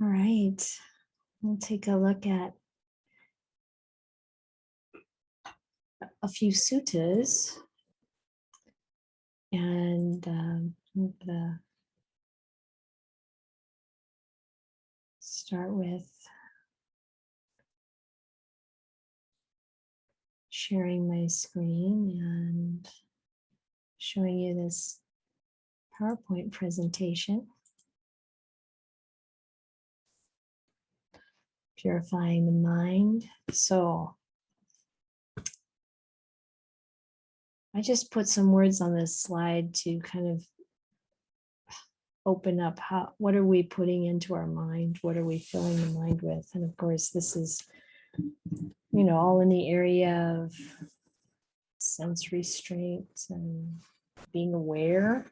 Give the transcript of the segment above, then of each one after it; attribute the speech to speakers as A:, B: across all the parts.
A: All right, we'll take a look at a few suttas, and I'm gonna start with sharing my screen and showing you this PowerPoint presentation. Purifying the mind. So I just put some words on this slide to kind of open up what are we putting into our mind? What are we filling the mind with? And of course, this is, all in the area of sense restraint and being aware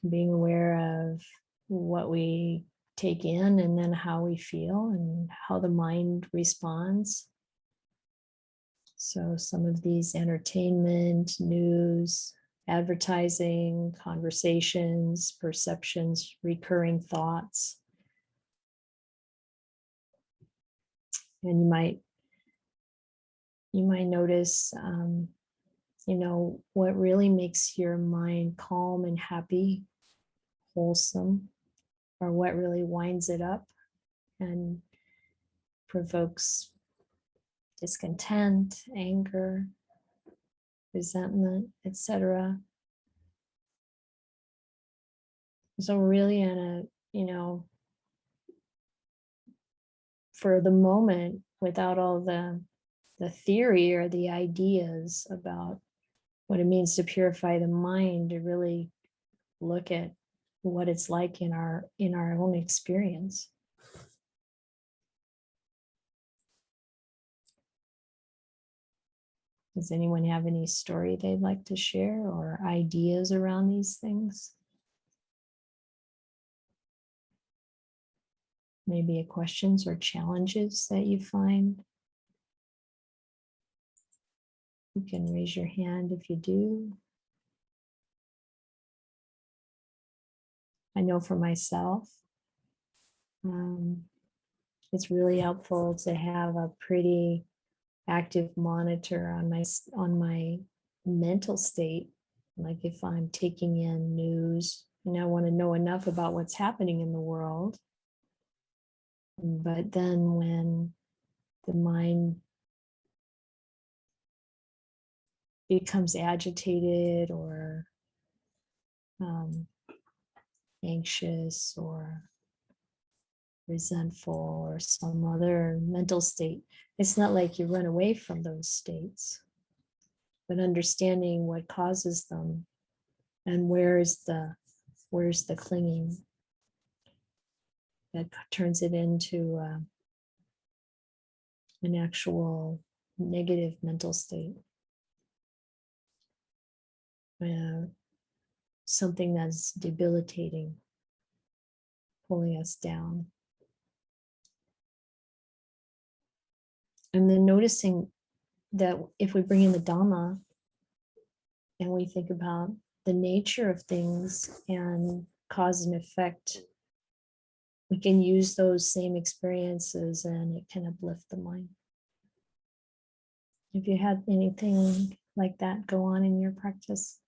A: of what we take in and then how we feel and how the mind responds. So some of these entertainment, news, advertising, conversations, perceptions, recurring thoughts. And you might notice, what really makes your mind calm and happy, wholesome, or what really winds it up and provokes discontent, anger, resentment, etc. So really for the moment, without all the theory or the ideas about what it means to purify the mind, to really look at what it's like in our own experience. Does anyone have any story they'd like to share or ideas around these things? Maybe questions or challenges that you find? You can raise your hand if you do. I know for myself, it's really helpful to have a pretty active monitor on my mental state. Like if I'm taking in news and I want to know enough about what's happening in the world, but then when the mind becomes agitated or anxious or resentful or some other mental state, it's not like you run away from those states, but understanding what causes them and where's the clinging that turns it into an actual negative mental state. Something that's debilitating, pulling us down. And then noticing that if we bring in the Dhamma and we think about the nature of things and cause and effect, we can use those same experiences and it can uplift the mind. Have you had anything like that go on in your practice?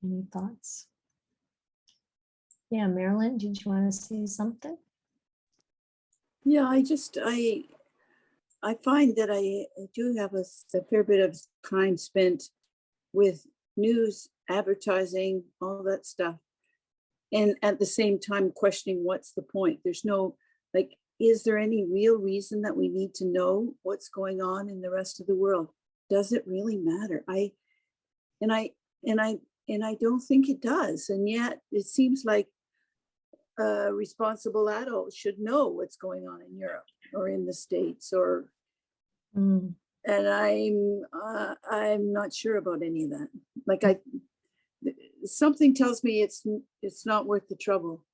A: Any thoughts? Yeah, Marilyn, did you want to say something?
B: Yeah, I find that I do have a fair bit of time spent with news, advertising, all that stuff. And at the same time questioning what's the point. There's no, is there any real reason that we need to know what's going on in the rest of the world? Does it really matter? I don't think it does. And yet it seems like a responsible adult should know what's going on in Europe or in the States and I'm not sure about any of that. Something tells me it's not worth the trouble.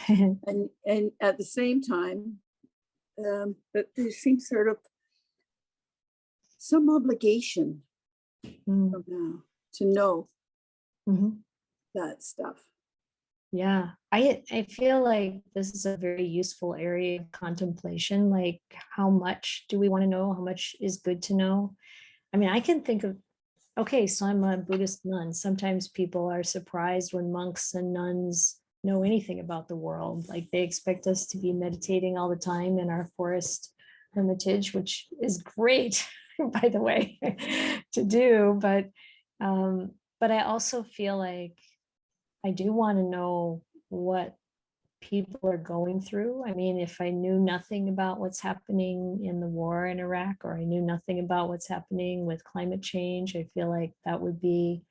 B: and at the same time, but there seems sort of some obligation somehow to know that stuff.
A: Yeah, I feel like this is a very useful area of contemplation. Like, how much do we want to know? How much is good to know? I mean, I can think of, okay, so I'm a Buddhist nun. Sometimes people are surprised when monks and nuns know anything about the world. Like, they expect us to be meditating all the time in our forest hermitage, which is great, by the way, to do. But I also feel like I do want to know what people are going through. I mean, if I knew nothing about what's happening in the war in Iraq, or I knew nothing about what's happening with climate change, I feel like that would be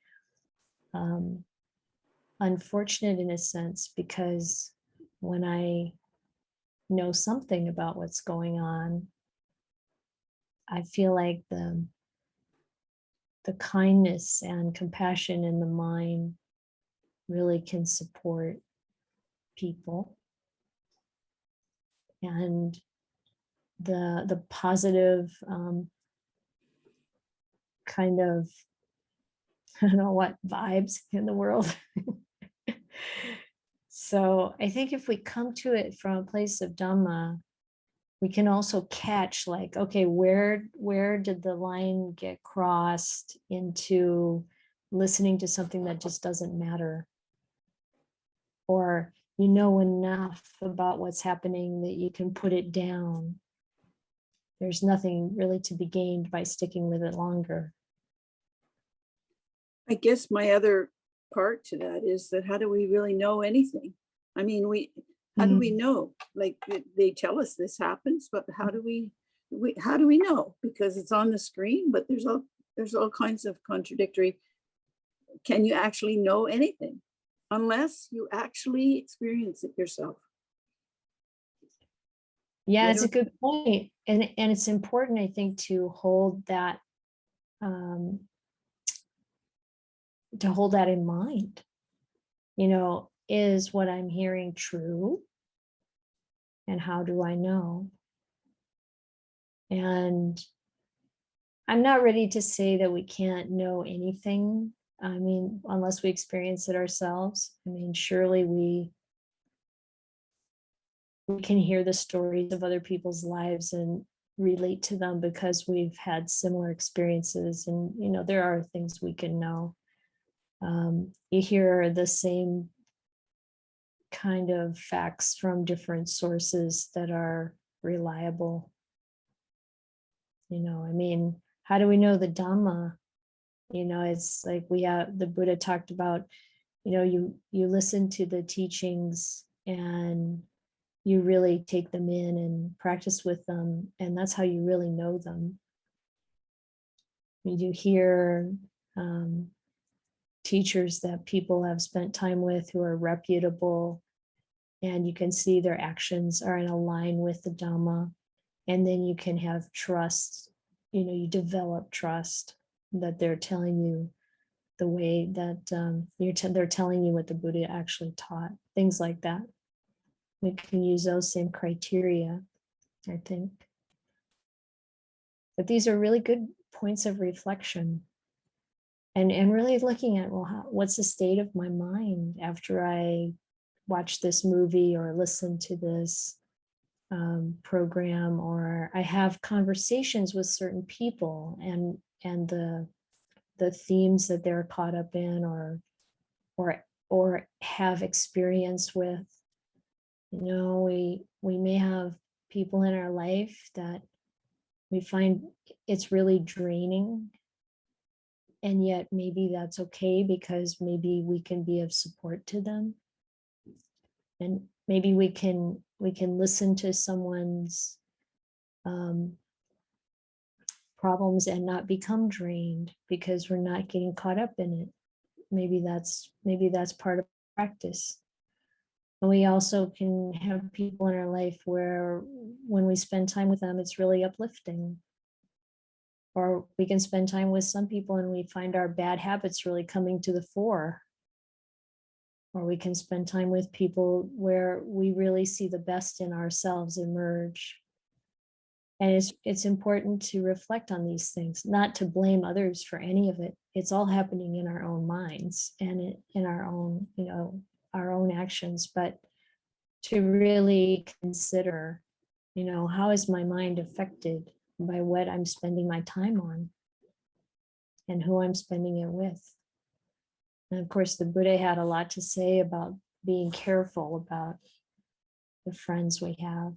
A: um, unfortunate in a sense, because when I know something about what's going on, I feel like the kindness and compassion in the mind really can support people, and the positive kind of, I don't know what, vibes in the world. So I think if we come to it from a place of Dhamma, we can also catch, like, okay, where did the line get crossed into listening to something that just doesn't matter? Or you know enough about what's happening that you can put it down. There's nothing really to be gained by sticking with it longer.
B: I guess my other part to that is that how do we really know anything? I mean, how do we know? Like they tell us this happens, but how do we know? Because it's on the screen, but there's all kinds of contradictory. Can you actually know anything unless you actually experience it yourself?
A: Yeah,
B: I
A: it's a
B: don't.
A: good point. And it's important, I think, to hold that um, in mind. Is what I'm hearing true? And how do I know? And I'm not ready to say that we can't know anything. I mean, unless we experience it ourselves. I mean, surely we can hear the stories of other people's lives and relate to them because we've had similar experiences. And, there are things we can know. You hear the same kind of facts from different sources that are reliable. I mean, how do we know the Dhamma? It's like the Buddha talked about, you listen to the teachings and you really take them in and practice with them. And that's how you really know them. You do hear teachers that people have spent time with who are reputable, and you can see their actions are in line with the Dhamma. And then you can have trust, you develop trust that they're telling you the way that they're telling you what the Buddha actually taught, things like that. We can use those same criteria, I think. But these are really good points of reflection, and really looking at, well, what's the state of my mind after I watch this movie or listen to this program, or I have conversations with certain people, and the themes that they're caught up in, or have experience with. We may have people in our life that we find it's really draining, and yet maybe that's okay because maybe we can be of support to them, and maybe we can listen to someone's um, problems and not become drained because we're not getting caught up in it. Maybe that's part of practice. And we also can have people in our life where when we spend time with them, it's really uplifting. Or we can spend time with some people and we find our bad habits really coming to the fore. Or we can spend time with people where we really see the best in ourselves emerge. And it's important to reflect on these things, not to blame others for any of it. It's all happening in our own minds and in our own, our own actions, but to really consider, how is my mind affected by what I'm spending my time on and who I'm spending it with. And of course, the Buddha had a lot to say about being careful about the friends we have,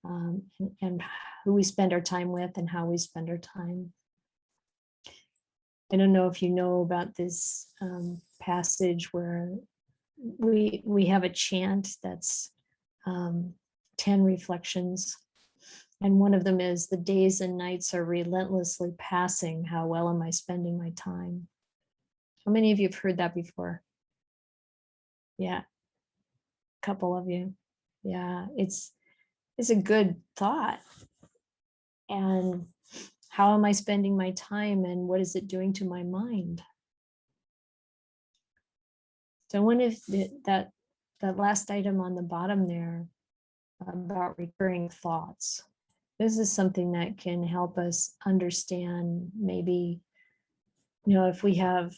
A: and who we spend our time with and how we spend our time. I don't know if you know about this passage where we have a chant that's 10 reflections. And one of them is, the days and nights are relentlessly passing. How well am I spending my time? How many of you have heard that before? Yeah, a couple of you. Yeah, it's a good thought. And how am I spending my time, and what is it doing to my mind? So one of that last item on the bottom there about recurring thoughts, this is something that can help us understand, maybe, if we have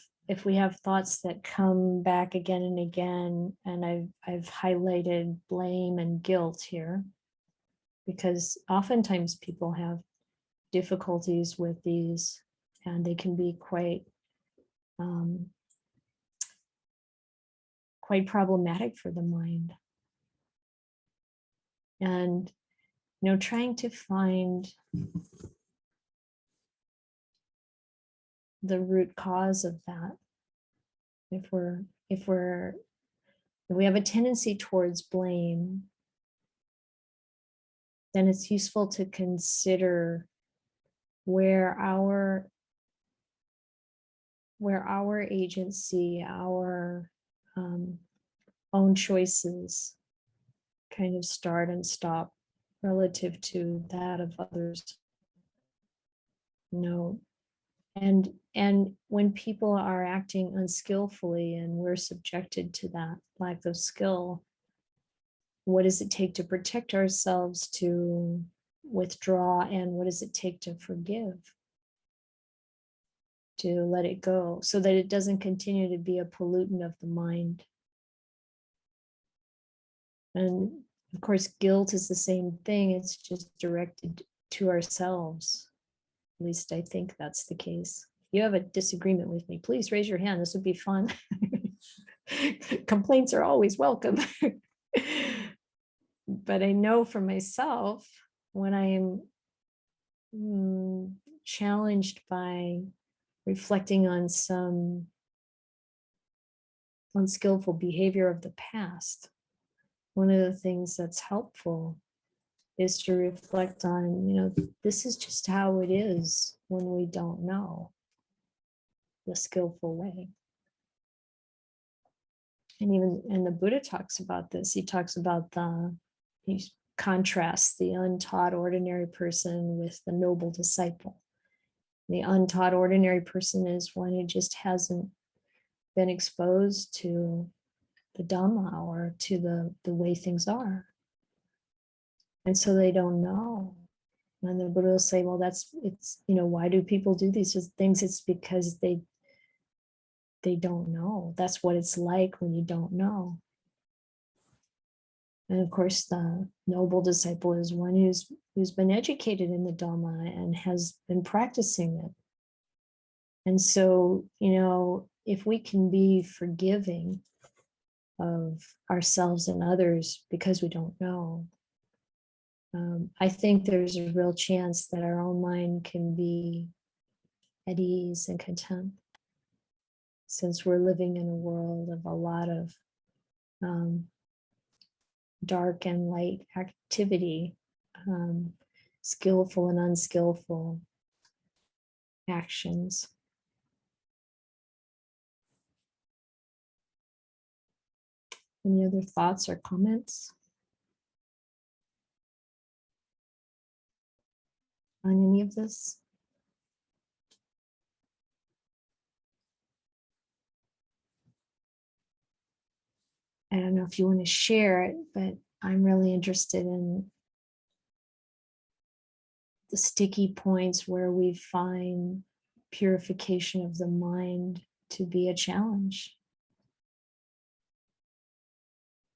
A: thoughts that come back again and again, and I've highlighted blame and guilt here, because oftentimes people have difficulties with these, and they can be quite problematic for the mind. And trying to find the root cause of that. If we have a tendency towards blame, then it's useful to consider where our agency, our own choices kind of start and stop relative to that of others. And when people are acting unskillfully and we're subjected to that lack of skill, what does it take to protect ourselves, to withdraw, and what does it take to forgive, to let it go, so that it doesn't continue to be a pollutant of the mind? And of course, guilt is the same thing. It's just directed to ourselves. At least I think that's the case. If you have a disagreement with me, please raise your hand. This would be fun. Complaints are always welcome. But I know for myself, when I'm challenged by reflecting on some unskillful behavior of the past, one of the things that's helpful is to reflect on, this is just how it is when we don't know the skillful way. And the Buddha talks about this. He talks about he contrasts the untaught ordinary person with the noble disciple. The untaught ordinary person is one who just hasn't been exposed to the Dhamma or to the way things are. And so they don't know. And the Buddha will say, well, why do people do these things? It's because they don't know. That's what it's like when you don't know. And of course, the noble disciple is one who's been educated in the Dhamma and has been practicing it. And so, if we can be forgiving of ourselves and others because we don't know, I think there's a real chance that our own mind can be at ease and content, since we're living in a world of a lot of dark and light activity, skillful and unskillful actions. Any other thoughts or comments on any of this? I don't know if you want to share it, but I'm really interested in the sticky points where we find purification of the mind to be a challenge.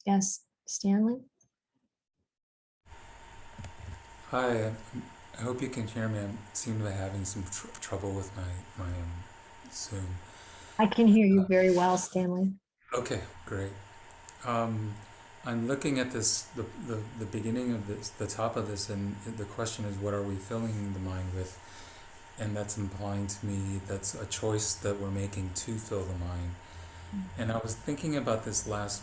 A: Yes, Stanley?
C: Hi, I hope you can hear me. I seem to be having some trouble with my Zoom.
A: I can hear you very well, Stanley.
C: Okay, great. Um, I'm looking at this, the beginning of this, the top of this, and the question is, what are we filling the mind with? And that's implying to me that's a choice that we're making to fill the mind. And I was thinking about this last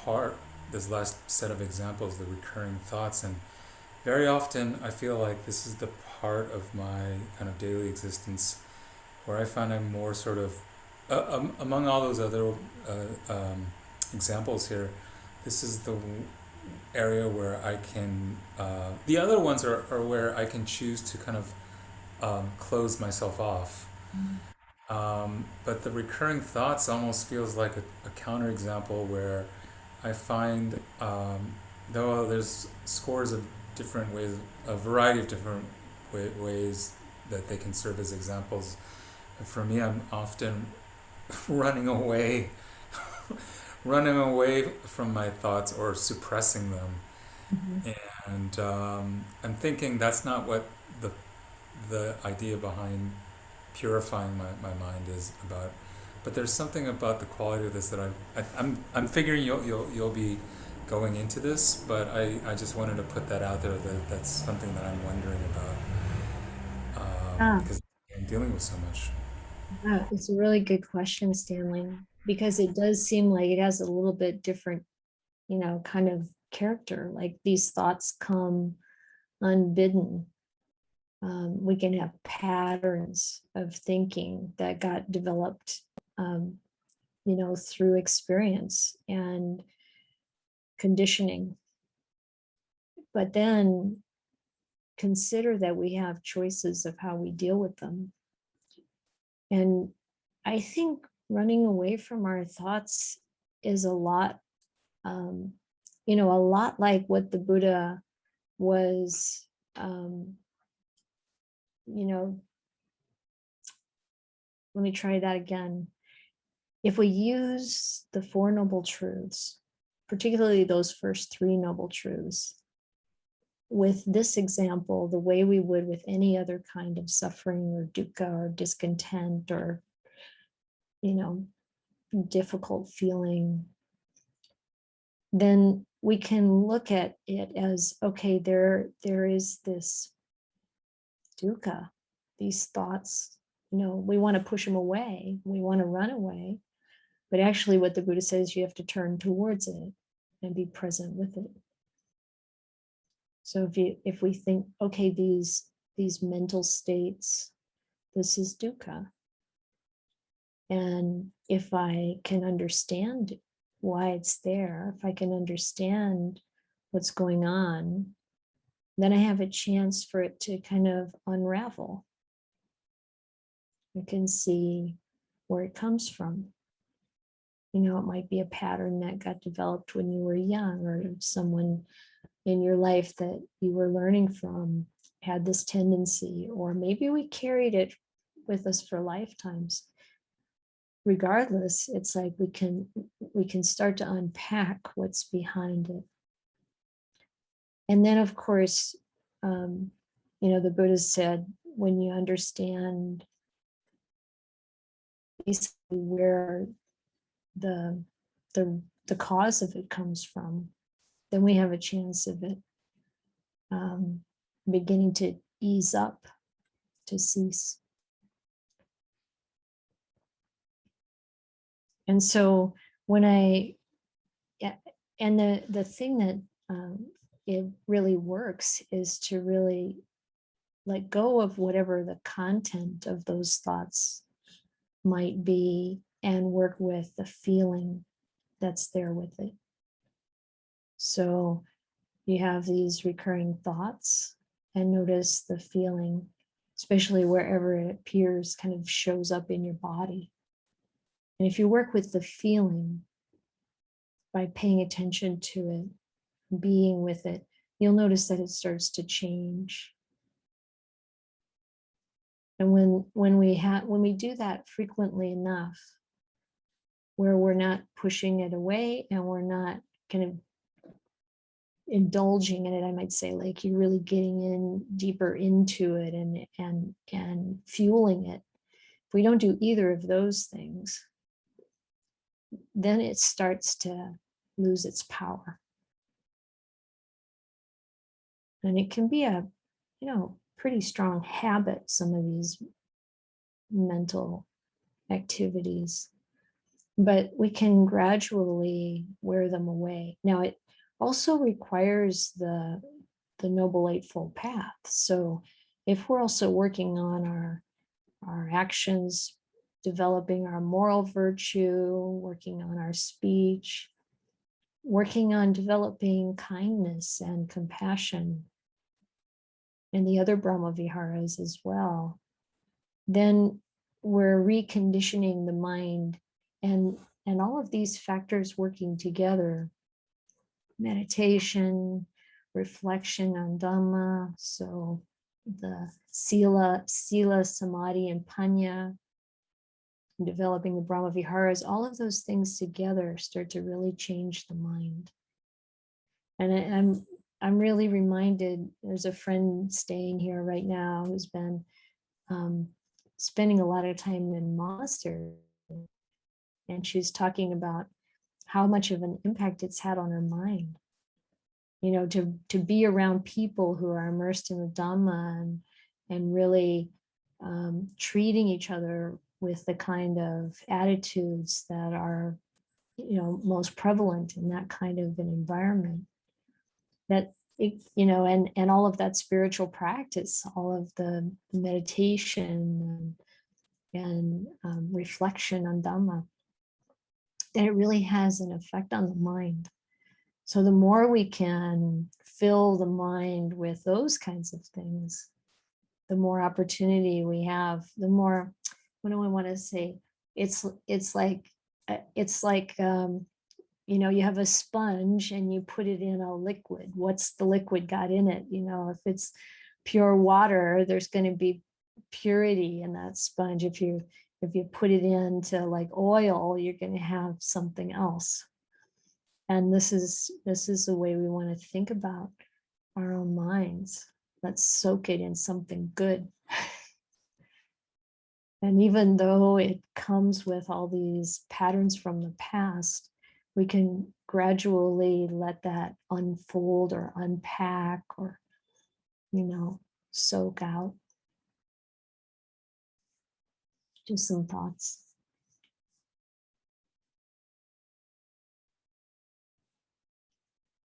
C: part, this last set of examples, the recurring thoughts, and very often I feel like this is the part of my kind of daily existence where I find I'm more sort of, among all those other examples here, this is the area where I can, the other ones are where I can choose to kind of close myself off. But the recurring thoughts almost feels like a counterexample where I find, though there's scores of different ways, a variety of different ways that they can serve as examples. For me, I'm often running away, running away from my thoughts or suppressing them.
A: Mhm.
C: And I'm thinking that's not what the idea behind purifying my mind is about. But there's something about the quality of this that I'm figuring you'll be going into this, but I just wanted to put that out there that that's something that I'm wondering about
A: Ah,
C: because I'm dealing with so much.
A: yeah, it's a really good question, Stanley, because it does seem like it has a little bit different, kind of character. Like these thoughts come unbidden. We can have patterns of thinking that got developed, um, through experience and conditioning. But then consider that we have choices of how we deal with them. And I think running away from our thoughts is um, a lot like what the Buddha was, um, you know, let me try that again. If we use the Four Noble Truths, particularly those first three Noble Truths, with this example, the way we would with any other kind of suffering or dukkha or discontent or, you know, difficult feeling, then we can look at it as, okay, there is this dukkha, these thoughts, we want to push them away, we want to run away. But actually what the Buddha says, you have to turn towards it and be present with it. So if we think, okay, these mental states, this is dukkha. And if I can understand why it's there, if I can understand what's going on, then I have a chance for it to kind of unravel. I can see where it comes from. It might be a pattern that got developed when you were young, or someone in your life that you were learning from had this tendency, or maybe we carried it with us for lifetimes. Regardless, it's like we can start to unpack what's behind it. And then of course, the Buddha said, when you understand basically where the the cause of it comes from, then we have a chance of it um, beginning to ease up, to cease. And so when yeah, and the thing that it really works is to really let go of whatever the content of those thoughts might be and work with the feeling that's there with it. So you have these recurring thoughts and notice the feeling, especially wherever it appears, kind of shows up in your body. And if you work with the feeling by paying attention to it, being with it, you'll notice that it starts to change. And when we do that frequently enough, where we're not pushing it away and we're not kind of indulging in it, I might say, like you're really getting in deeper into it and fueling it. If we don't do either of those things, then it starts to lose its power. And it can be a, pretty strong habit, some of these mental activities, but we can gradually wear them away. Now, it also requires the Noble Eightfold Path. So if we're also working on our actions, developing our moral virtue, working on our speech, working on developing kindness and compassion, and the other Brahma Viharas as well, then we're reconditioning the mind, and all of these factors working together, meditation, reflection on Dhamma, so the Sila, Samadhi, and Panya, developing the Brahma Viharas, all of those things together start to really change the mind. And I'm really reminded, there's a friend staying here right now who's been spending a lot of time in monastery, and she's talking about how much of an impact it's had on her mind. To be around people who are immersed in the Dhamma and really treating each other with the kind of attitudes that are, most prevalent in that kind of an environment. That and all of that spiritual practice, all of the meditation and reflection on Dhamma, that it really has an effect on the mind. So the more we can fill the mind with those kinds of things, the more opportunity we have, the more, what do I want to say? It's like you have a sponge and you put it in a liquid. What's the liquid got in it? If it's pure water, there's going to be purity in that sponge. If you put it into like oil, you're going to have something else. And this is the way we want to think about our own minds. Let's soak it in something good. And even though it comes with all these patterns from the past, we can gradually let that unfold or unpack or, soak out. Just some thoughts.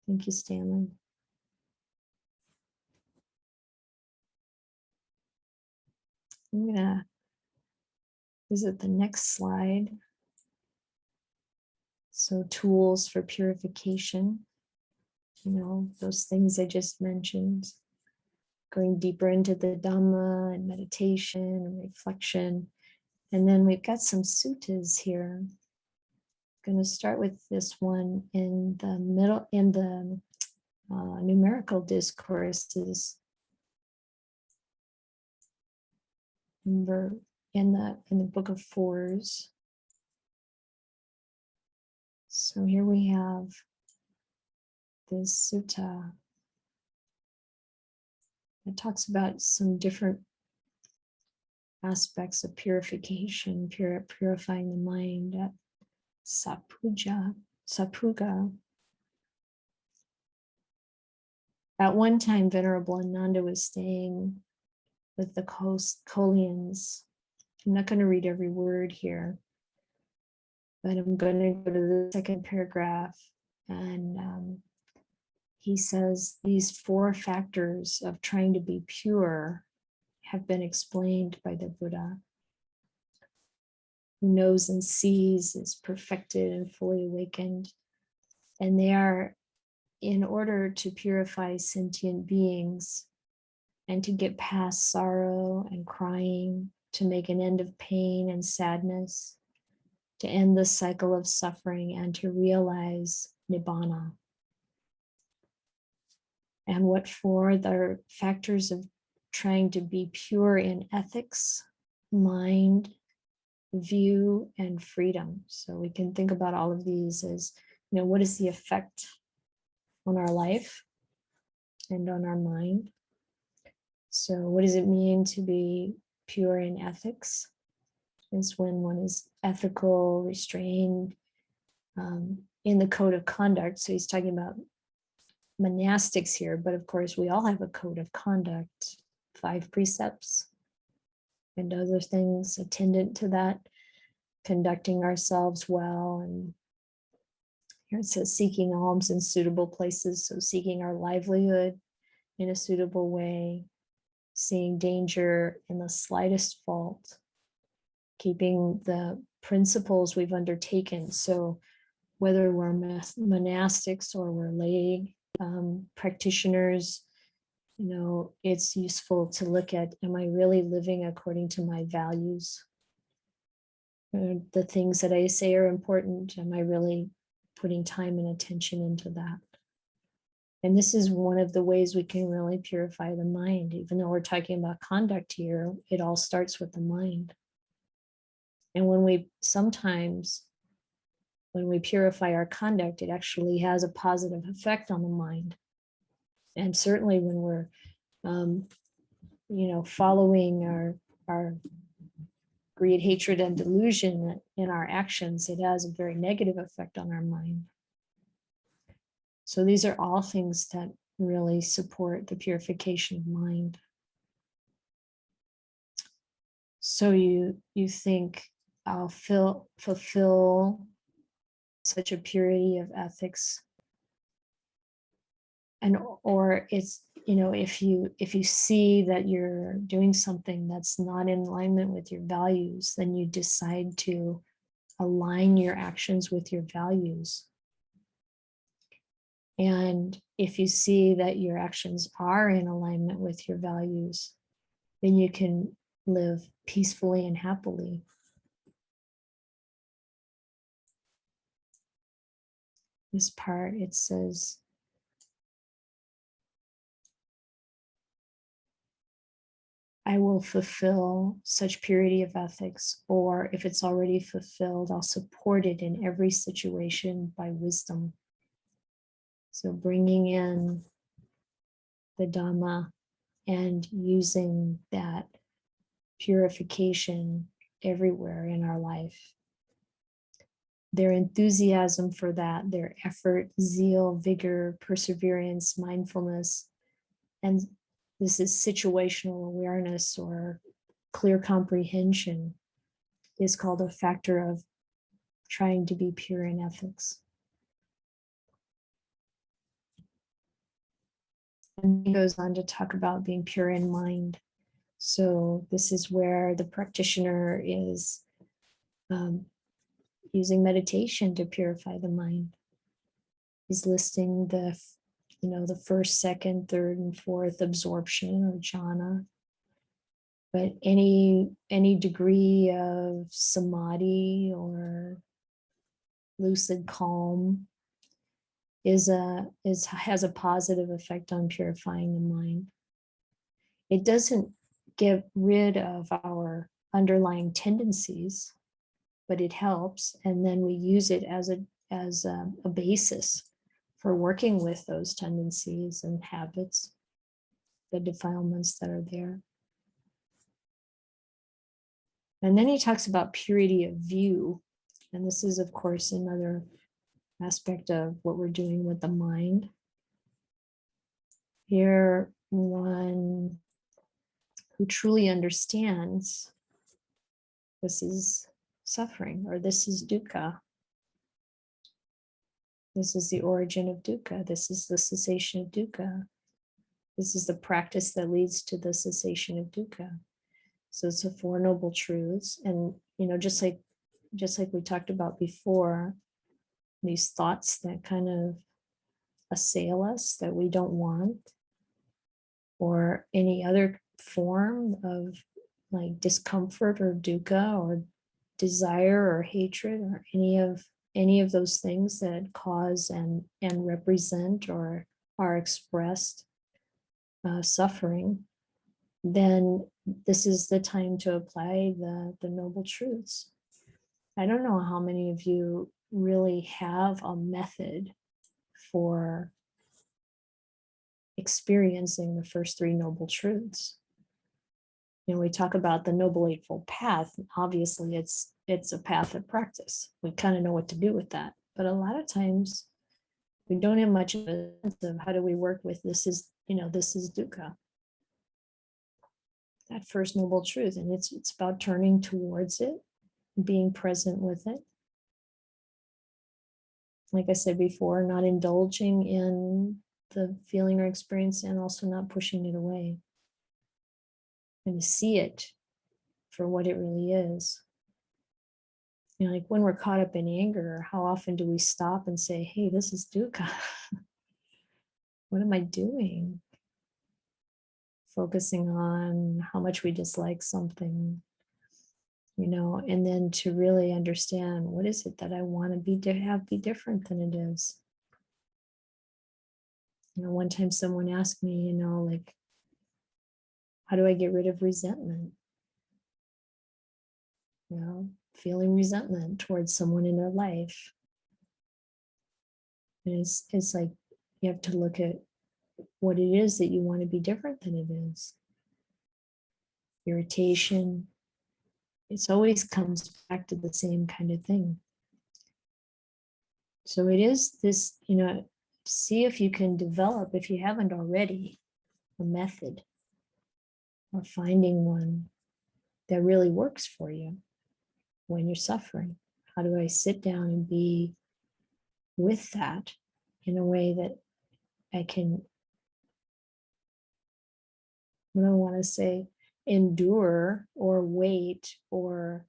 A: Thank you, Stanley. I'm going to visit the next slide. So tools for purification, those things I just mentioned, going deeper into the Dhamma and meditation and reflection. And then we've got some suttas here. I'm going to start with this one in the middle, in the numerical discourses. Number in the Book of Fours. So here we have this sutta that talks about some different aspects of purification, purifying the mind at Sapuga. At one time, Venerable Ananda was staying with the Kolians. I'm not going to read every word here, but I'm going to go to the second paragraph. And he says these 4 factors of trying to be pure have been explained by the Buddha. Who knows and sees, is perfected and fully awakened. And they are in order to purify sentient beings and to get past sorrow and crying, to make an end of pain and sadness, to end the cycle of suffering and to realize Nibbana. And what for? The factors of trying to be pure in ethics, mind, view, and freedom. So we can think about all of these as, what is the effect on our life? and on our mind. So what does it mean to be pure in ethics? It's when one is ethical, restrained, in the code of conduct. So he's talking about monastics here, but of course we all have a code of conduct, 5 precepts and other things attendant to that, conducting ourselves well. And here it says seeking alms in suitable places. So seeking our livelihood in a suitable way, seeing danger in the slightest fault, keeping the principles we've undertaken. So whether we're monastics or we're lay practitioners, it's useful to look at, am I really living according to my values? The things that I say are important, am I really putting time and attention into that? And this is one of the ways we can really purify the mind. Even though we're talking about conduct here, it all starts with the mind. And when we purify our conduct, it actually has a positive effect on the mind. And certainly when we're, following our greed, hatred, and delusion in our actions, it has a very negative effect on our mind. So these are all things that really support the purification of mind. So you think, I'll fulfill such a purity of ethics, or it's, if you see that you're doing something that's not in alignment with your values, then you decide to align your actions with your values. And if you see that your actions are in alignment with your values, then you can live peacefully and happily. This part, it says, I will fulfill such purity of ethics, or if it's already fulfilled, I'll support it in every situation by wisdom. So bringing in the Dhamma and using that purification everywhere in our life. Their enthusiasm for that, their effort, zeal, vigor, perseverance, mindfulness, and this is situational awareness or clear comprehension, is called a factor of trying to be pure in ethics. And he goes on to talk about being pure in mind. So this is where the practitioner is using meditation to purify the mind. He's listing the first, second, third, and fourth absorption or jhana. But any degree of samadhi or lucid calm has a positive effect on purifying the mind. It doesn't get rid of our underlying tendencies, but it helps, and then we use it as a basis for working with those tendencies and habits, the defilements that are there. And then he talks about purity of view, and this is, of course, another aspect of what we're doing with the mind. Here, one who truly understands this is suffering, or this is dukkha. This is the origin of dukkha. This is the cessation of dukkha. This is the practice that leads to the cessation of dukkha. So it's the Four Noble Truths. And, just like we talked about before, these thoughts that kind of assail us that we don't want, or any other form of like discomfort or dukkha or desire or hatred or any of those things that cause and represent or are expressed suffering, then this is the time to apply the Noble Truths. I don't know how many of you really have a method for experiencing the first three noble truths. We talk about the Noble Eightfold Path. Obviously, it's a path of practice. We kind of know what to do with that. But a lot of times we don't have much of a sense of how do we work with this is dukkha, that first noble truth. And it's about turning towards it, being present with it. Like I said before, not indulging in the feeling or experience, and also not pushing it away. And to see it for what it really is. Like when we're caught up in anger, how often do we stop and say, hey, this is dukkha? What am I doing? Focusing on how much we dislike something, and then to really understand, what is it that I want to be different than it is? One time someone asked me, like, how do I get rid of resentment? Feeling resentment towards someone in their life. And it's like, you have to look at what it is that you want to be different than it is. Irritation. It always comes back to the same kind of thing. So it is this, see if you can develop, if you haven't already, a method or finding one that really works for you when you're suffering. How do I sit down and be with that in a way that I can, what do I want to say, endure or wait or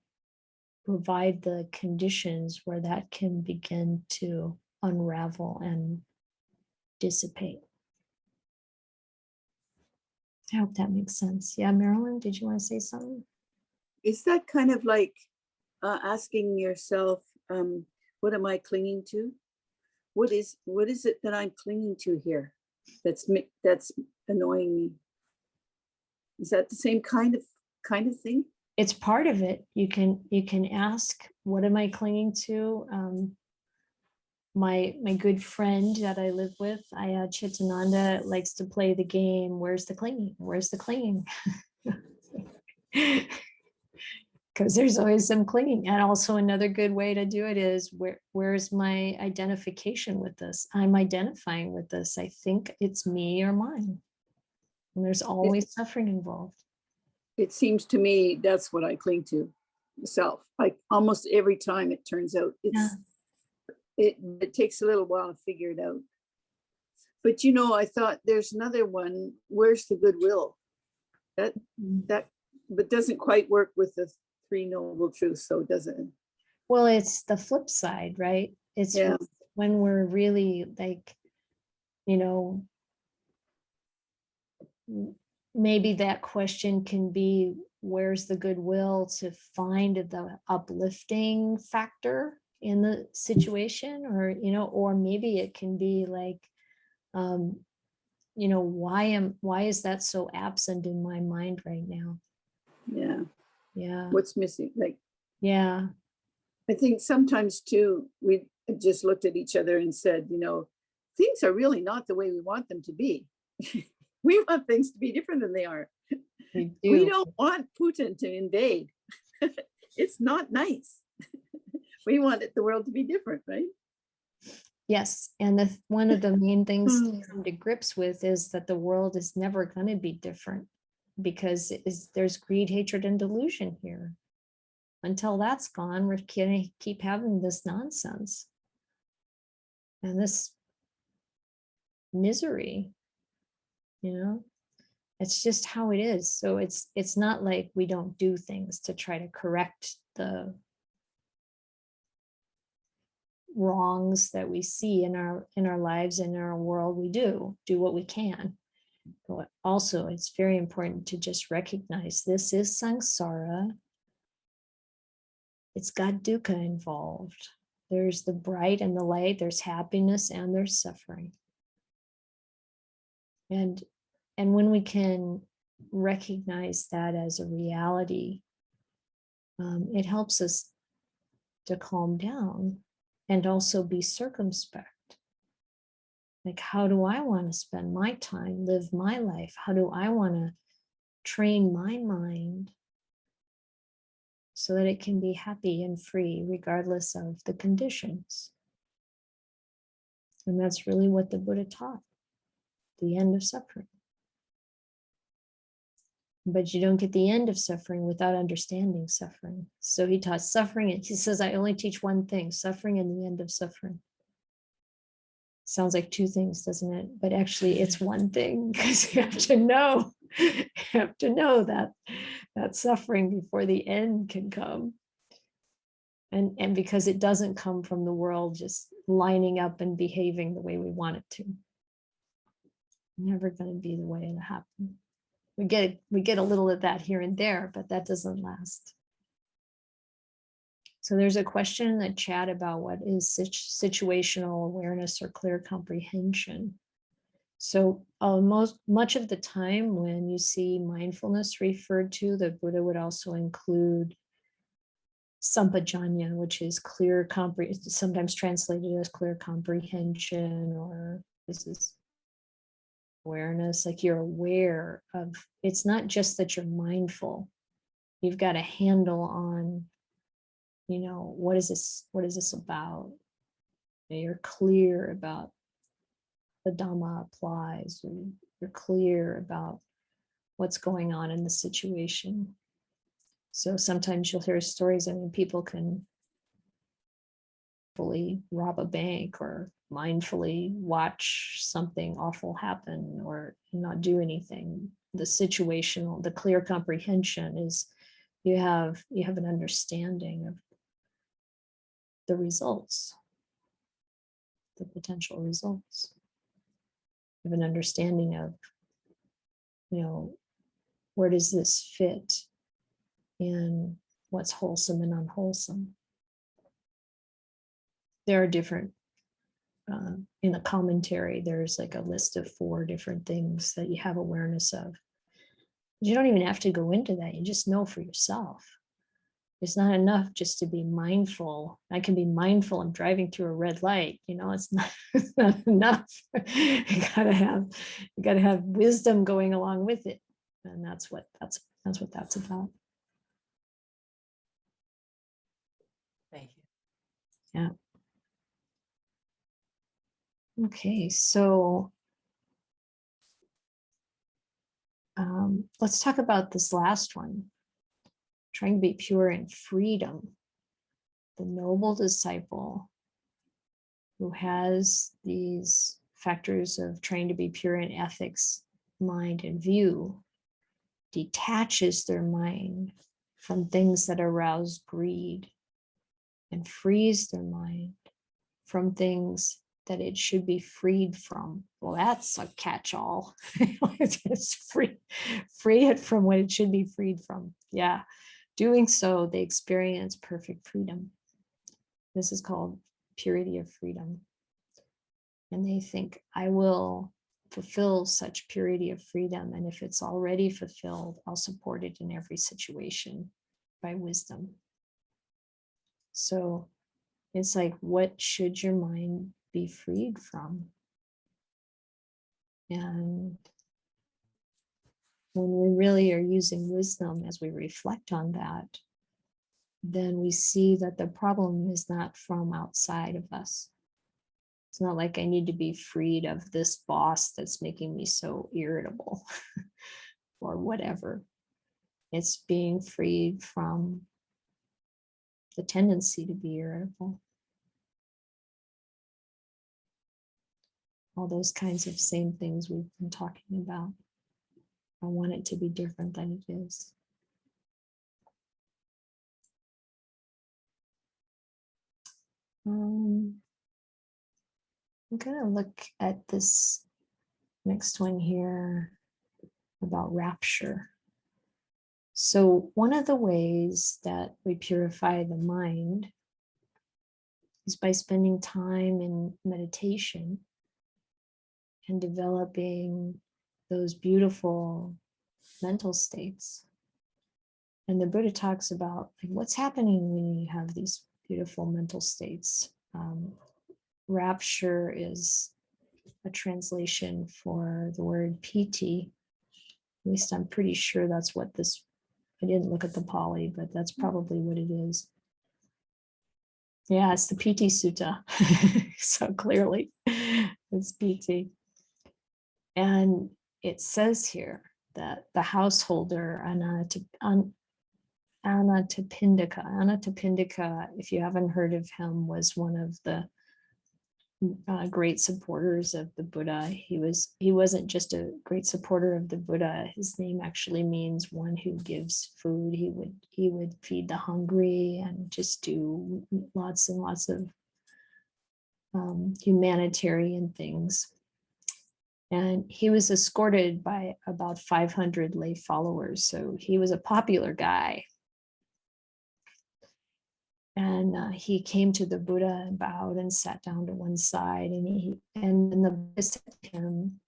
A: provide the conditions where that can begin to unravel and dissipate. I hope that makes sense. Yeah, Marilyn, did you want to say something?
B: Is that kind of like asking yourself, what am I clinging to? What is it that I'm clinging to here that's annoying me? Is that the same kind of thing?
A: It's part of it. You can ask, what am I clinging to? My good friend that I live with, Chitananda, likes to play the game, where's the clinging? Where's the clinging? Because there's always some clinging. And also another good way to do it is, where's my identification with this? I'm identifying with this. I think it's me or mine. And there's always suffering involved.
B: It seems to me that's what I cling to, myself. Like almost every time it turns out it takes a little while to figure it out. But I thought there's another one, where's the goodwill? That but doesn't quite work with the three noble truths, so does it?
A: Well, it's the flip side, right? It's when we're really like, maybe that question can be, where's the goodwill to find the uplifting factor in the situation? Or maybe it can be like, why is that so absent in my mind right now? Yeah.
B: What's missing?
A: Yeah.
B: I think sometimes too, we just looked at each other and said, things are really not the way we want them to be. We want things to be different than they are. We don't want Putin to invade. It's not nice. We want the world to be different, right?
A: Yes. And one of the main things to come to grips with is that the world is never going to be different, because there's greed, hatred, and delusion here. Until that's gone, we're going to keep having this nonsense and this misery. It's just how it is. So it's not like we don't do things to try to correct the wrongs that we see in our lives, in our world. We do what we can. But also, it's very important to just recognize this is samsara. It's got dukkha involved. There's the bright and the light, there's happiness and there's suffering. And when we can recognize that as a reality, it helps us to calm down and also be circumspect Like, how do I want to spend my time, live my life? How do I want to train my mind so that it can be happy and free regardless of the conditions? And that's really what the Buddha taught, the end of suffering. But you don't get the end of suffering without understanding suffering. So he taught suffering, and he says, I only teach one thing, suffering and the end of suffering. Sounds like two things, doesn't it? But actually it's one thing, because you have to know, that suffering before the end can come. And because it doesn't come from the world just lining up and behaving the way we want it to. Never going to be the way it'll happen. We get a little of that here and there, but that doesn't last. So there's a question in the chat about what is situational awareness or clear comprehension. So much of the time when you see mindfulness referred to, the Buddha would also include sampajanya, which is clear comprehension, sometimes translated as clear comprehension, or this is awareness, like you're aware of, it's not just that you're mindful, you've got a handle on, what is this about? You're clear about the Dhamma applies, you're clear about what's going on in the situation. So sometimes you'll hear stories, people can fully rob a bank or mindfully watch something awful happen or not do anything. The clear comprehension is you have an understanding of the results, the potential results. You have an understanding of, where does this fit in what's wholesome and unwholesome. There are different, in the commentary, there's like a list of 4 different things that you have awareness of. You don't even have to go into that. You just know for yourself. It's not enough just to be mindful. I can be mindful I'm driving through a red light. It's not enough. You gotta have wisdom going along with it. And that's what that's about.
D: Thank you.
A: Yeah. Okay, so let's talk about this last one. Trying to be pure in freedom. The noble disciple who has these factors of trying to be pure in ethics, mind, and view, detaches their mind from things that arouse greed and frees their mind from things that it should be freed from. Well, that's a catch-all. It's free it from what it should be freed from. Yeah. Doing so, they experience perfect freedom. This is called purity of freedom. And they think, I will fulfill such purity of freedom. And if it's already fulfilled, I'll support it in every situation by wisdom. So it's like, what should your mind be freed from? And when we really are using wisdom as we reflect on that, then we see that the problem is not from outside of us. It's not like I need to be freed of this boss that's making me so irritable or whatever. It's being freed from the tendency to be irritable. All those kinds of same things we've been talking about. I want it to be different than it is. I'm going to look at this next one here about rapture. So one of the ways that we purify the mind is by spending time in meditation and developing those beautiful mental states. And the Buddha talks about like, what's happening when you have these beautiful mental states. Rapture is a translation for the word piti. At least I'm pretty sure that's what this, I didn't look at the Pali, but that's probably what it is. Yeah, it's the Piti Sutta. So clearly it's Piti. And it says here that the householder, Anathapindika, if you haven't heard of him, was one of the great supporters of the Buddha. He wasn't just a great supporter of the Buddha. His name actually means one who gives food. He would feed the hungry and just do lots and lots of humanitarian things. And he was escorted by about 500 lay followers. So he was a popular guy. And he came to the Buddha and bowed and sat down to one side. And the Buddha said to him,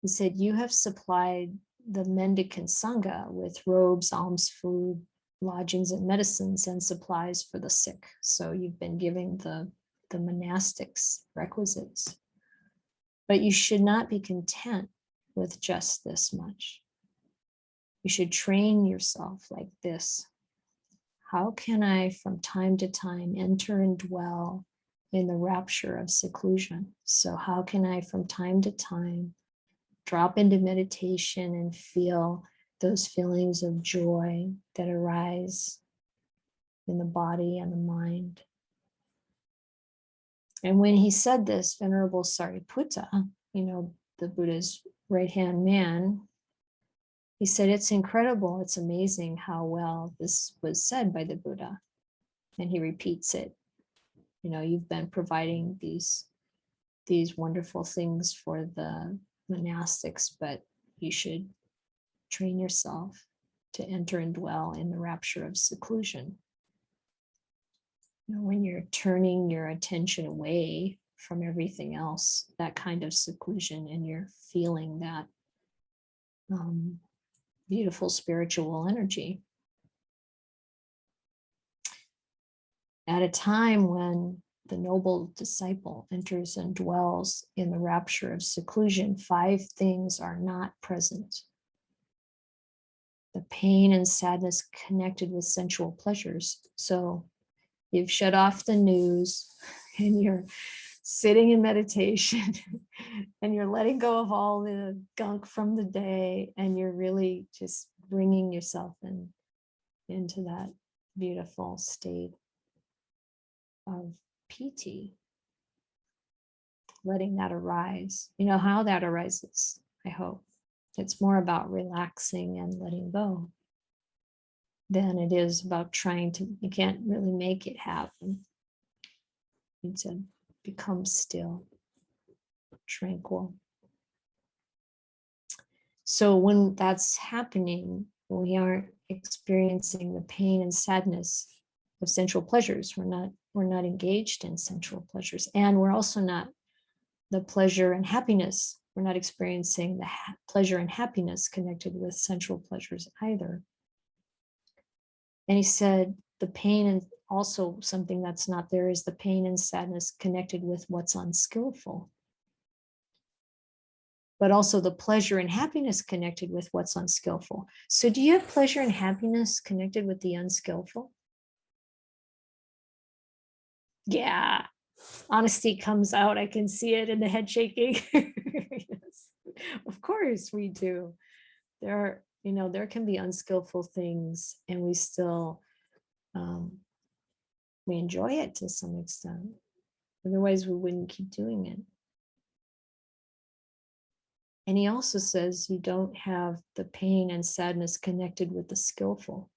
A: he said, "You have supplied the mendicant Sangha with robes, alms, food, lodgings, and medicines, and supplies for the sick. So you've been giving the monastics requisites. But you should not be content with just this much. You should train yourself like this. How can I from time to time enter and dwell in the rapture of seclusion? So how can I from time to time drop into meditation and feel those feelings of joy that arise in the body and the mind?" And when he said this, Venerable Sariputta, the Buddha's right-hand man, he said, "It's incredible, it's amazing how well this was said by the Buddha." And he repeats it. You've been providing these wonderful things for the monastics, but you should train yourself to enter and dwell in the rapture of seclusion. When you're turning your attention away from everything else, that kind of seclusion, and you're feeling that beautiful spiritual energy. At a time when the noble disciple enters and dwells in the rapture of seclusion, 5 things are not present. The pain and sadness connected with sensual pleasures. So you've shut off the news and you're sitting in meditation and you're letting go of all the gunk from the day, and you're really just bringing yourself into that beautiful state of piti, letting that arise. You know how that arises, I hope. It's more about relaxing and letting go than it is about trying to, you can't really make it happen. You need to become still, tranquil. So when that's happening, we aren't experiencing the pain and sadness of sensual pleasures. We're not engaged in sensual pleasures, and we're also not the pleasure and happiness. We're not experiencing the pleasure and happiness connected with sensual pleasures either. And he said the pain, and also something that's not there, is the pain and sadness connected with what's unskillful. But also the pleasure and happiness connected with what's unskillful. So do you have pleasure and happiness connected with the unskillful? Yeah, honesty comes out. I can see it in the head shaking. Yes, of course we do. There can be unskillful things, and we still we enjoy it to some extent. Otherwise, we wouldn't keep doing it. And he also says you don't have the pain and sadness connected with the skillful.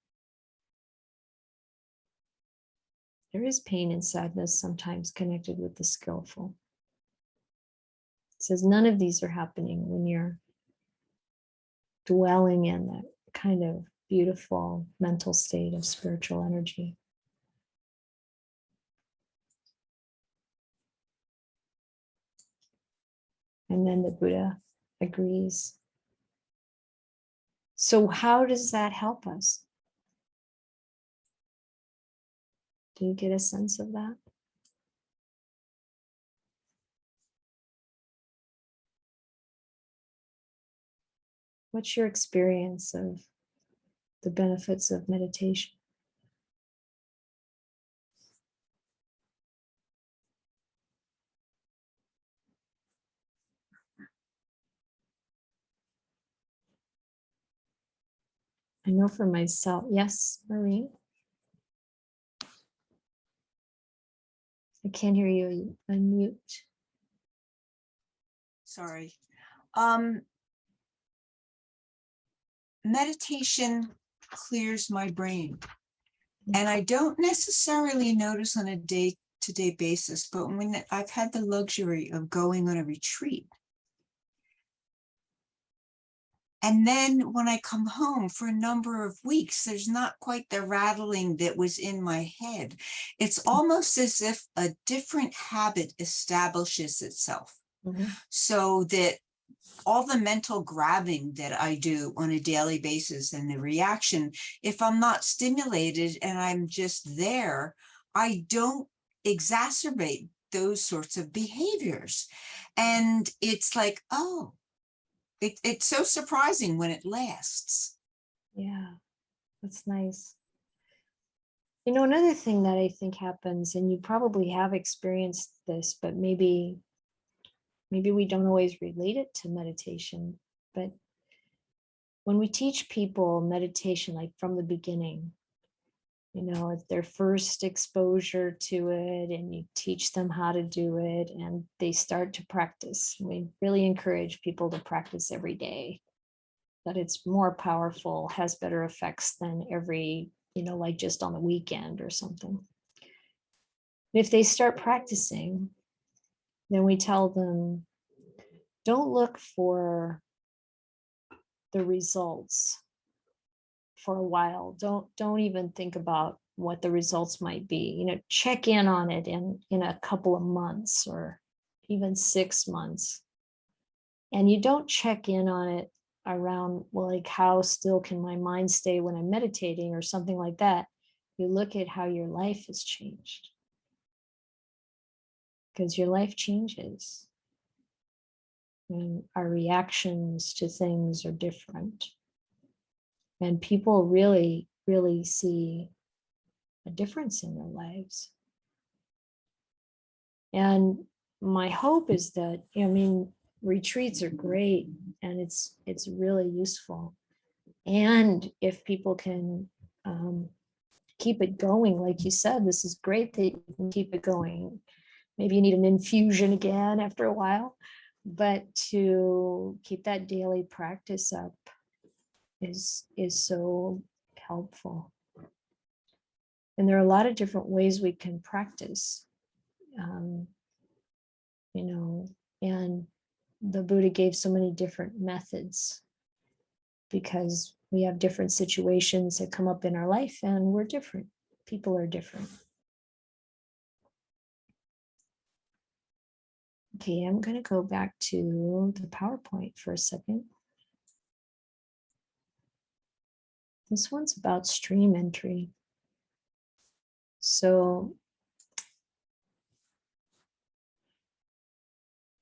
A: There is pain and sadness sometimes connected with the skillful. It says none of these are happening when you're dwelling in that kind of beautiful mental state of spiritual energy. And then the Buddha agrees. So how does that help us? Do you get a sense of that? What's your experience of the benefits of meditation? I know for myself, yes, Marie. I can't hear you. Unmute.
E: Sorry. Meditation clears my brain. And I don't necessarily notice on a day-to-day basis, but when I've had the luxury of going on a retreat, and then when I come home for a number of weeks, there's not quite the rattling that was in my head. It's almost as if a different habit establishes itself.
A: Mhm.
E: So that all the mental grabbing that I do on a daily basis and the reaction, if I'm not stimulated and I'm just there, I don't exacerbate those sorts of behaviors. And it's like, oh, it's so surprising when it lasts.
A: Yeah, that's nice. You know, another thing that I think happens, and you probably have experienced this, but maybe we don't always relate it to meditation, but when we teach people meditation, like from the beginning, you know, it's their first exposure to it, and you teach them how to do it, and they start to practice. We really encourage people to practice every day, that it's more powerful, has better effects than every, you know, like just on the weekend or something. If they start practicing, then we tell them, don't look for the results for a while. Don't even think about what the results might be. You know, check in on it in a couple of months or even 6 months. And you don't check in on it around, well, like how still can my mind stay when I'm meditating or something like that. You look at how your life has changed, because your life changes and our reactions to things are different. And people really, really see a difference in their lives. And my hope is that, I mean, retreats are great and it's really useful. And if people can keep it going, like you said, this is great that you can keep it going. Maybe you need an infusion again after a while, but to keep that daily practice up is so helpful. And there are a lot of different ways we can practice, you know, and the Buddha gave so many different methods because we have different situations that come up in our life and we're different. People are different. Okay, I'm going to go back to the PowerPoint for a second. This one's about stream entry. So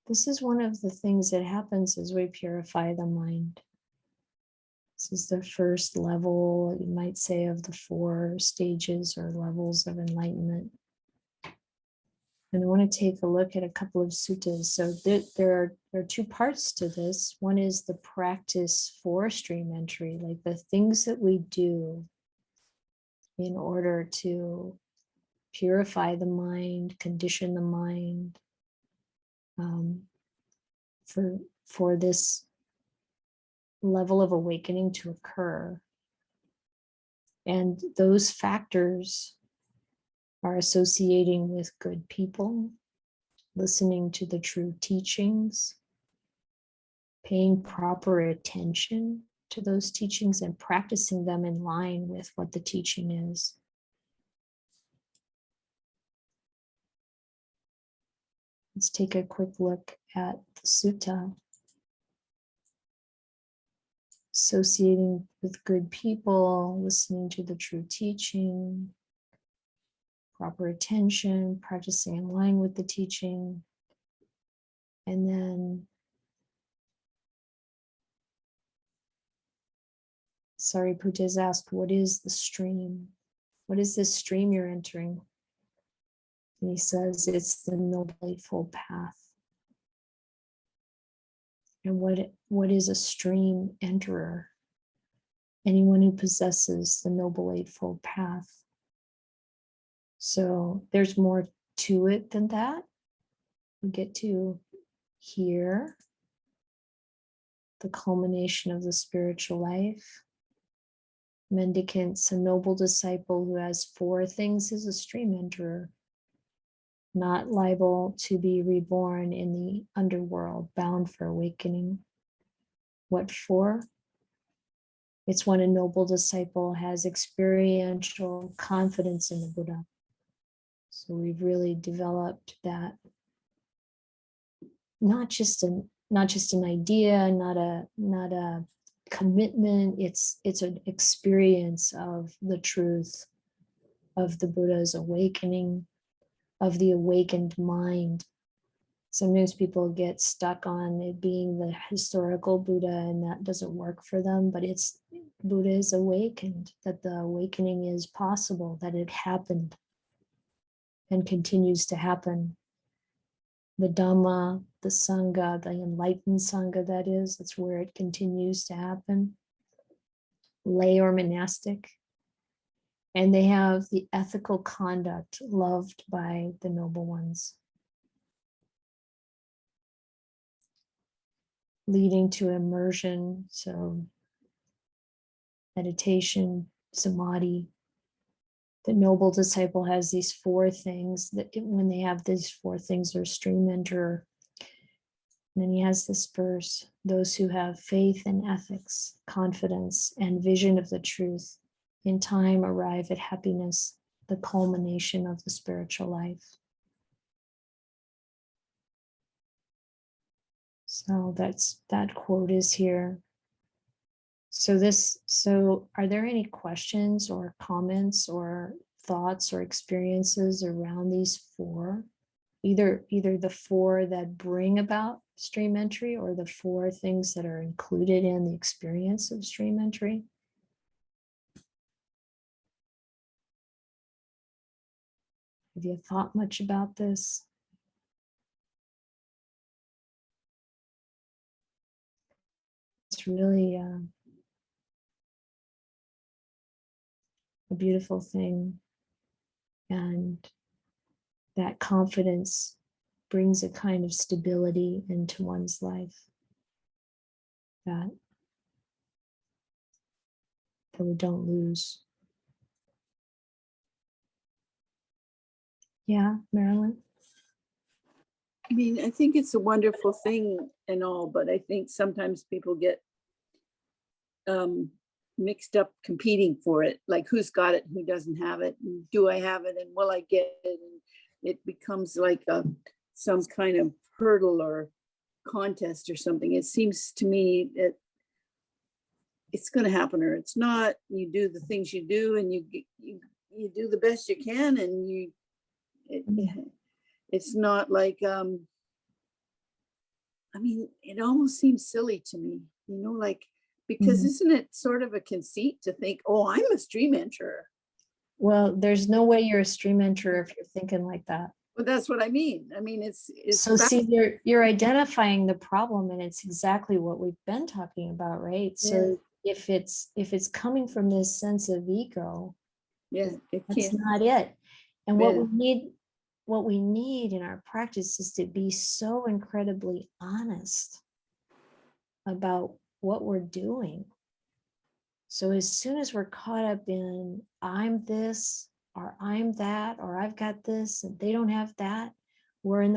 A: this is one of the things that happens as we purify the mind. This is the first level, you might say, of the 4 stages or levels of enlightenment. And I want to take a look at a couple of suttas. So there are 2 parts to this. One is the practice for stream entry, like the things that we do in order to purify the mind, condition the mind for this level of awakening to occur. And those factors are associating with good people, listening to the true teachings, paying proper attention to those teachings and practicing them in line with what the teaching is. Let's take a quick look at the sutta. Associating with good people, listening to the true teaching, proper attention, practicing in line with the teaching, and then Sariputta is asked, what is the stream? What is this stream you're entering? And he says, it's the Noble Eightfold Path. And what is a stream enterer? Anyone who possesses the Noble Eightfold Path. So there's more to it than that. We get to hear the culmination of the spiritual life. Mendicants, a noble disciple who has 4 things, is a stream enterer, not liable to be reborn in the underworld, bound for awakening. What for? It's when a noble disciple has experiential confidence in the Buddha. So we've really developed that, not just an idea, not a commitment. It's an experience of the truth of the Buddha's awakening, of the awakened mind. Sometimes people get stuck on it being the historical Buddha, and that doesn't work for them, but it's Buddha is awakened, that the awakening is possible, that it happened and continues to happen. The Dhamma, the Sangha, the enlightened Sangha, that's where it continues to happen. Lay or monastic. And they have the ethical conduct loved by the noble ones, leading to immersion, so meditation, samadhi. The noble disciple has these 4 things that when they have these 4 things, they're stream enterer. And then he has this verse, those who have faith and ethics, confidence, and vision of the truth, in time arrive at happiness, the culmination of the spiritual life. So that quote is here. So are there any questions or comments or thoughts or experiences around these 4? Either the 4 that bring about stream entry, or the 4 things that are included in the experience of stream entry? Have you thought much about this? It's really a beautiful thing. And that confidence brings a kind of stability into one's life that we don't lose. Yeah, Marilyn?
B: I mean, I think it's a wonderful thing and all, but I think sometimes people get mixed up competing for it, like who's got it, who doesn't have it, and do I have it, and will I get it? And it becomes like some kind of hurdle or contest or something. It seems to me that it's going to happen or it's not. You do the things you do, and you do the best you can, and it's not like I mean, it almost seems silly to me, like, because isn't it sort of a conceit to think, oh, I'm a stream enterer?
A: Well, there's no way you're a stream enterer if you're thinking like that.
B: Well, that's what I mean. I mean, it's
A: so see, you're identifying the problem, and it's exactly what we've been talking about, right? So if it's coming from this sense of ego, that's not it. And what we need in our practice is to be so incredibly honest about what we're doing. So as soon as we're caught up in I'm this or I'm that, or I've got this and they don't have that, we're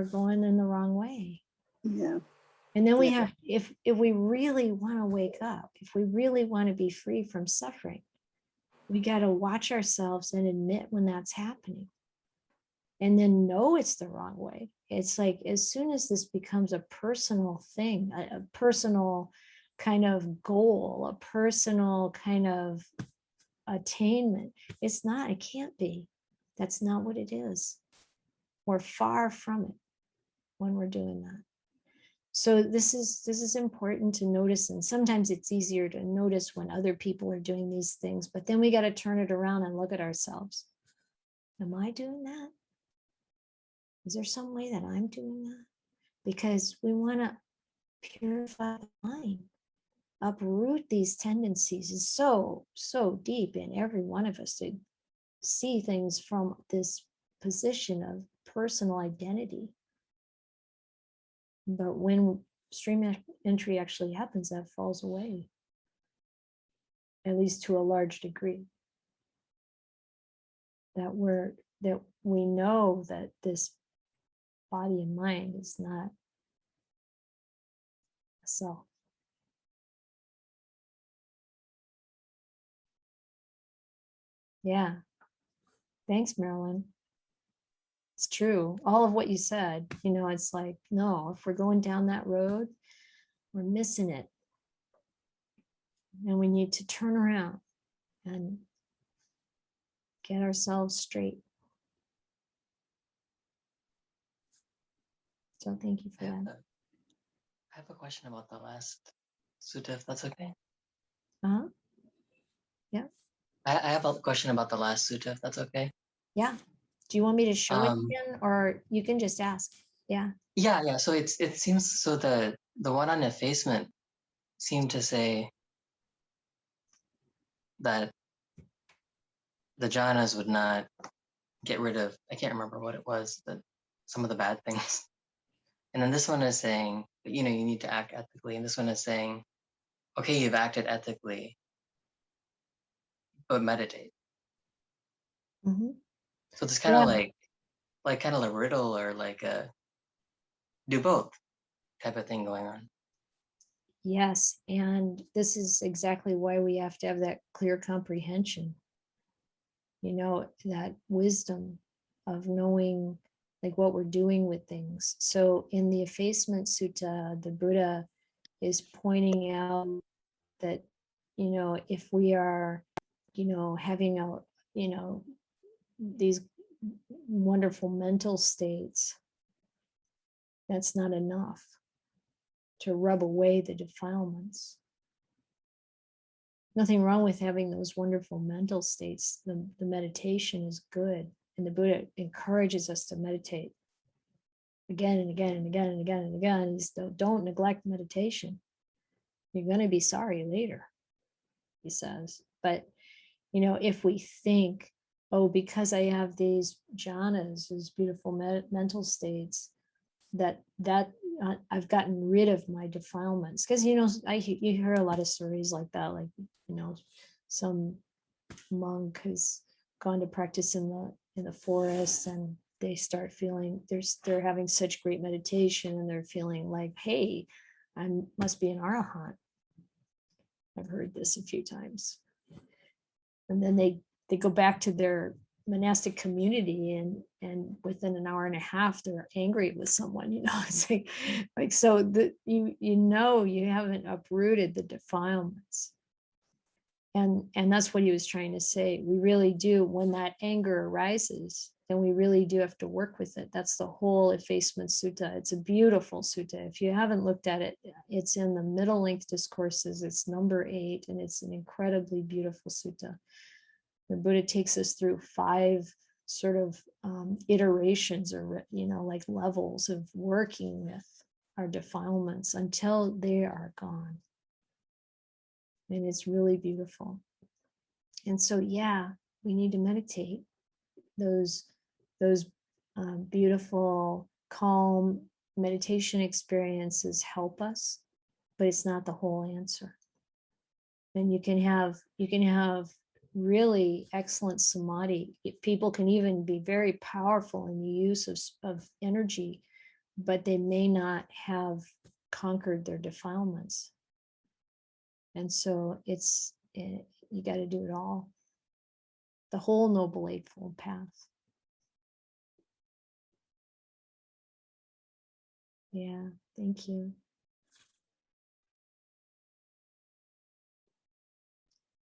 A: going in the wrong way.
B: Yeah.
A: And then we have, if we really want to wake up, if we really want to be free from suffering, we got to watch ourselves and admit when that's happening. And then know it's the wrong way. It's like, as soon as this becomes a personal thing, a personal kind of goal, a personal kind of attainment, it can't be. That's not what it is. We're far from it when we're doing that. So this is important to notice, and sometimes it's easier to notice when other people are doing these things, but then we got to turn it around and look at ourselves. Am I doing that? Is there some way that I'm doing that? Because we want to purify the mind, uproot these tendencies. Is so deep in every one of us to see things from this position of personal identity. But when stream entry actually happens, that falls away, at least to a large degree. That we know that this body and mind is not a self. Yeah. Thanks, Marilyn. It's true. All of what you said, it's like, no, if we're going down that road, we're missing it. And we need to turn around and get ourselves straight. So thank you for that.
D: I have a question about the last sutta, if that's okay.
A: Uh-huh.
D: I have a question about the last sutta, if that's okay.
A: Yeah. Do you want me to show it
D: Um,
A: again, or you can just ask? Yeah.
D: yeah. So it seems so the one on effacement seemed to say that the jhanas would not get rid of, I can't remember what it was, but some of the bad things. And then this one is saying, you need to act ethically. And this one is saying, okay, you've acted ethically, but meditate.
A: Mm-hmm.
D: So it's kind of
A: Yeah.
D: like kind of a riddle or like a do both type of thing going on.
A: Yes. And this is exactly why we have to have that clear comprehension, that wisdom of knowing like what we're doing with things. So in the effacement sutta, the Buddha is pointing out that, if we are, having these wonderful mental states, that's not enough to rub away the defilements. Nothing wrong with having those wonderful mental states. The meditation is good. And the Buddha encourages us to meditate again and again and again and again and again. He's, don't neglect meditation. You're going to be sorry later, he says. But, if we think, oh, because I have these jhanas, these beautiful mental states, that I've gotten rid of my defilements. Because, you hear a lot of stories like that, like, some monk has gone to practice in the forest, and they start feeling they're having such great meditation, and they're feeling like, hey, I must be an arahant. I've heard this a few times. And then they go back to their monastic community, and within an hour and a half they're angry with someone. It's like so that you haven't uprooted the defilements. And that's what he was trying to say. We really do, when that anger arises, then we really do have to work with it. That's the whole effacement sutta. It's a beautiful sutta. If you haven't looked at it, it's in the middle length discourses. It's number 8, and it's an incredibly beautiful sutta. The Buddha takes us through 5 sort of iterations, or like levels of working with our defilements until they are gone. And it's really beautiful. And so, yeah, we need to meditate. Those beautiful, calm meditation experiences help us, but it's not the whole answer. And you can have really excellent samadhi. People can even be very powerful in the use of energy, but they may not have conquered their defilements. And so you got to do it all. The whole Noble Eightfold Path. Yeah, thank you.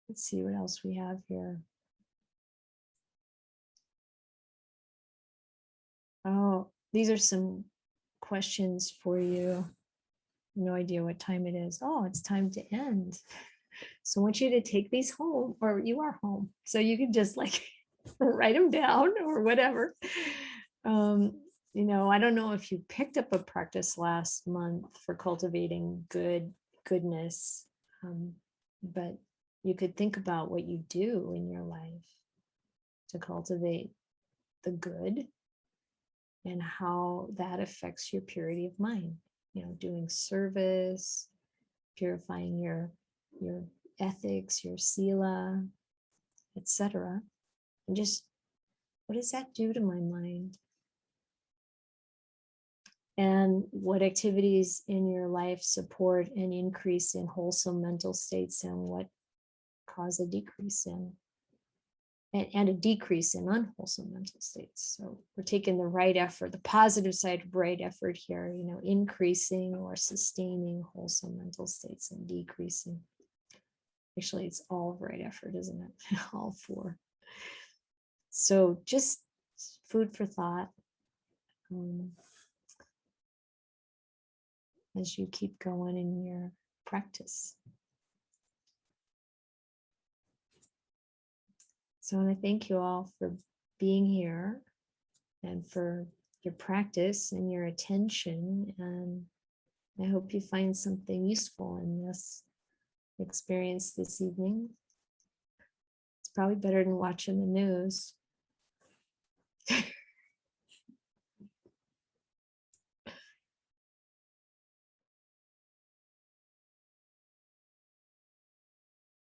A: Let's see what else we have here. Oh, these are some questions for you. no idea what time it is. Oh, it's time to end. So I want you to take these home, or you are home. So you can just like write them down or whatever. You know, I don't know if you picked up a practice last month for cultivating goodness, but you could think about what you do in your life to cultivate the good and how that affects your purity of mind. You know, doing service, purifying your ethics, your sila, etc. And just, what does that do to my mind? And what activities in your life support an increase in wholesome mental states, and what cause a decrease in and a decrease in unwholesome mental states. So we're taking the right effort, the positive side of right effort here, you know, increasing or sustaining wholesome mental states and decreasing. Actually, it's all right effort, isn't it? All four. So just food for thought as you keep going in your practice. So I want to thank you all for being here and for your practice and your attention. And I hope you find something useful in this experience this evening. It's probably better than watching the news.